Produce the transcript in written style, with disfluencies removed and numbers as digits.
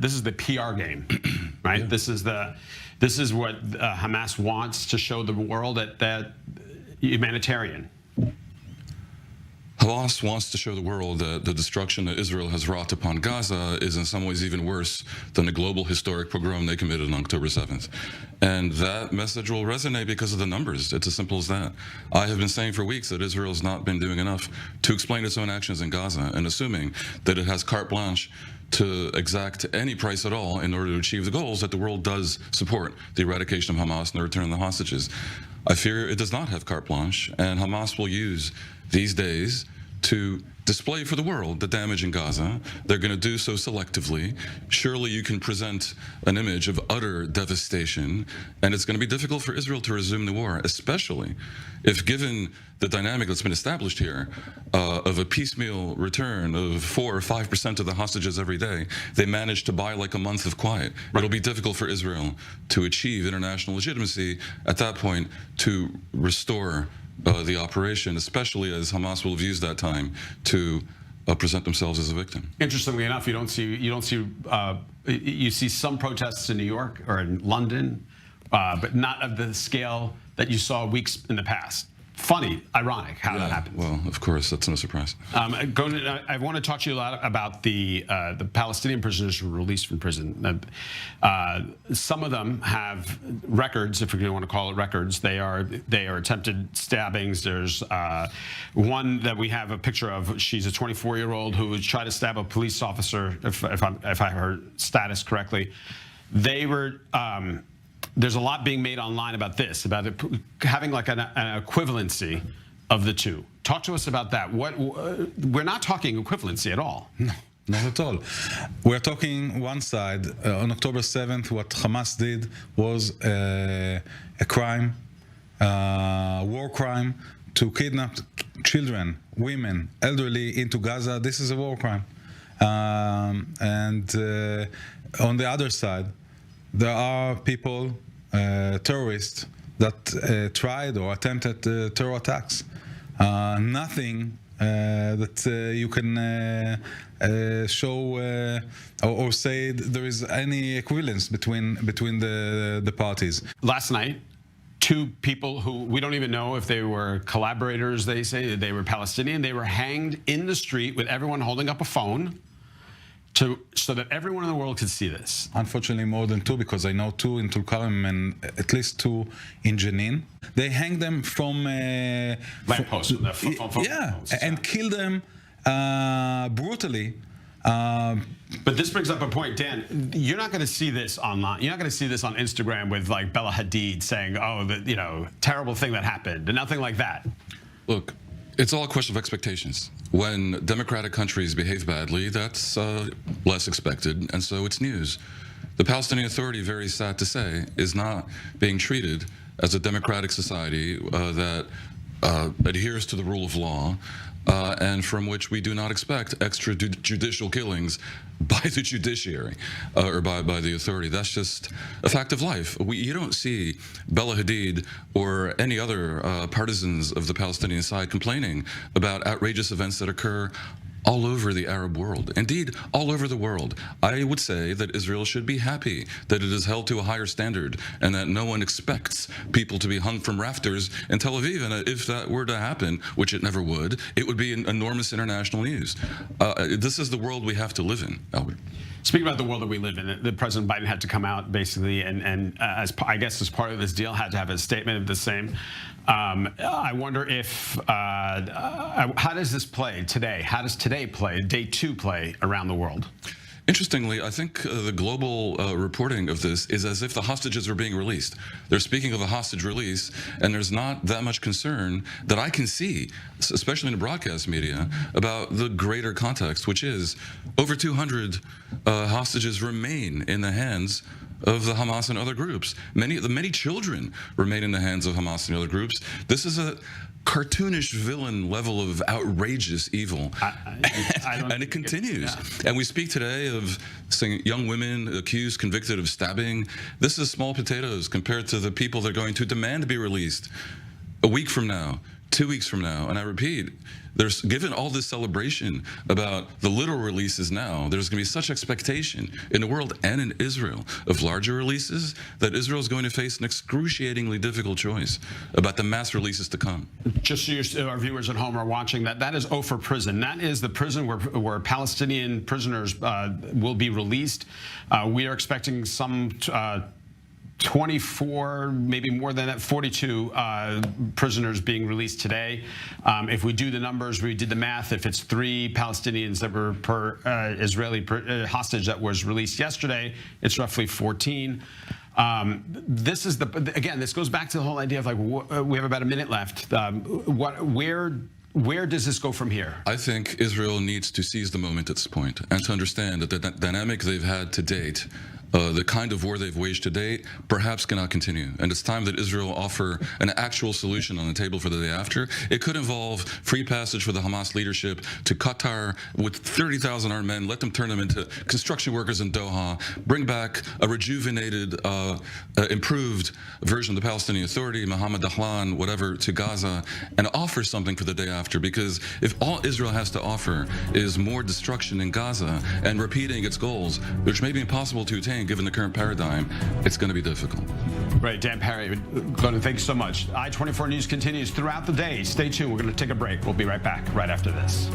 this is the PR game, right? Yeah. This is what Hamas wants to show the world that humanitarian. Hamas wants to show the world that the destruction that Israel has wrought upon Gaza is in some ways even worse than the global historic pogrom they committed on October 7th. And that message will resonate because of the numbers. It's as simple as that. I have been saying for weeks that Israel has not been doing enough to explain its own actions in Gaza, and assuming that it has carte blanche to exact any price at all in order to achieve the goals that the world does support, the eradication of Hamas and the return of the hostages. I fear it does not have carte blanche, and Hamas will use these days to display for the world the damage in Gaza. They're going to do so selectively. Surely you can present an image of utter devastation, and it's going to be difficult for Israel to resume the war, especially if, given the dynamic that's been established here, of a piecemeal return of 4 or 5% of the hostages every day, they manage to buy like a month of quiet. Right. It'll be difficult for Israel to achieve international legitimacy at that point to restore the operation, especially as Hamas will have used that time to present themselves as a victim. Interestingly enough, you see some protests in New York or in London, but not of the scale that you saw weeks in the past. Funny, ironic how that happens. Well, of course, that's no surprise. I want to talk to you a lot about the Palestinian prisoners who were released from prison. Some of them have records, if you want to call it records. They are attempted stabbings. There's one that we have a picture of. She's a 24-year-old who tried to stab a police officer, if I heard status correctly. They were. There's a lot being made online about this, about it having like an equivalency of the two. Talk to us about that. We're not talking equivalency at all. No, not at all. We're talking one side. On October 7th, what Hamas did was a crime, war crime, to kidnap children, women, elderly into Gaza. This is a war crime. And on the other side, there are people, terrorists, that tried or attempted terror attacks. Nothing that you can show or say there is any equivalence between the parties. Last night, two people who we don't even know if they were collaborators, they say they were Palestinian, they were hanged in the street with everyone holding up a phone, so that everyone in the world could see this. Unfortunately, more than two, because I know two in Tulkarem and at least two in Jenin. They hang them from lampposts, and kill them brutally. But this brings up a point, Dan. You're not going to see this online. You're not going to see this on Instagram with like Bella Hadid saying, "Oh, terrible thing that happened," and nothing like that. Look, it's all a question of expectations. When democratic countries behave badly, that's less expected, and so it's news. The Palestinian Authority, very sad to say, is not being treated as a democratic society that adheres to the rule of law, and from which we do not expect extrajudicial killings by the judiciary or by the authority. That's just a fact of life. You don't see Bella Hadid or any other partisans of the Palestinian side complaining about outrageous events that occur all over the Arab world, indeed all over the world. I would say that Israel should be happy that it is held to a higher standard and that no one expects people to be hung from rafters in Tel Aviv. And if that were to happen, which it never would, it would be enormous international news. This is the world we have to live in, Albert. Speaking about the world that we live in, the President Biden had to come out basically, and I guess as part of this deal, had to have a statement of the same. I wonder if, how does this play today? How does today play, day 2 play around the world? Interestingly, I think the global reporting of this is as if the hostages are being released. They're speaking of a hostage release, and there's not that much concern that I can see, especially in the broadcast media, about the greater context, which is over 200 hostages remain in the hands of the Hamas and other groups. Many children remain in the hands of Hamas and other groups. This is a cartoonish villain level of outrageous evil, and it continues. And we speak today of young women accused, convicted of stabbing. This is small potatoes compared to the people that are going to demand to be released a week from now 2 weeks from now, and I repeat, there's given all this celebration about the literal releases now, there's going to be such expectation in the world and in Israel of larger releases that Israel is going to face an excruciatingly difficult choice about the mass releases to come. Just so our viewers at home are watching, that is Ofer prison. That is the prison where Palestinian prisoners will be released. We are expecting some 24, maybe more than that, 42 prisoners being released today. If we do the numbers, we did the math, if it's 3 Palestinians that were per Israeli hostage that was released yesterday, it's roughly 14. This is again, this goes back to the whole idea of like, we have about a minute left. Where does this go from here? I think Israel needs to seize the moment at this point and to understand that the dynamic they've had to date, the kind of war they've waged to date, perhaps cannot continue. And it's time that Israel offer an actual solution on the table for the day after. It could involve free passage for the Hamas leadership to Qatar with 30,000 armed men, let them turn them into construction workers in Doha, bring back a rejuvenated, improved version of the Palestinian Authority, Mohammed Dahlan, whatever, to Gaza, and offer something for the day after. Because if all Israel has to offer is more destruction in Gaza and repeating its goals, which may be impossible to attain given the current paradigm, it's going to be difficult. Right, Dan Perry, Glenn, thank you so much. I24 News continues throughout the day. Stay tuned. We're going to take a break. We'll be right back right after this.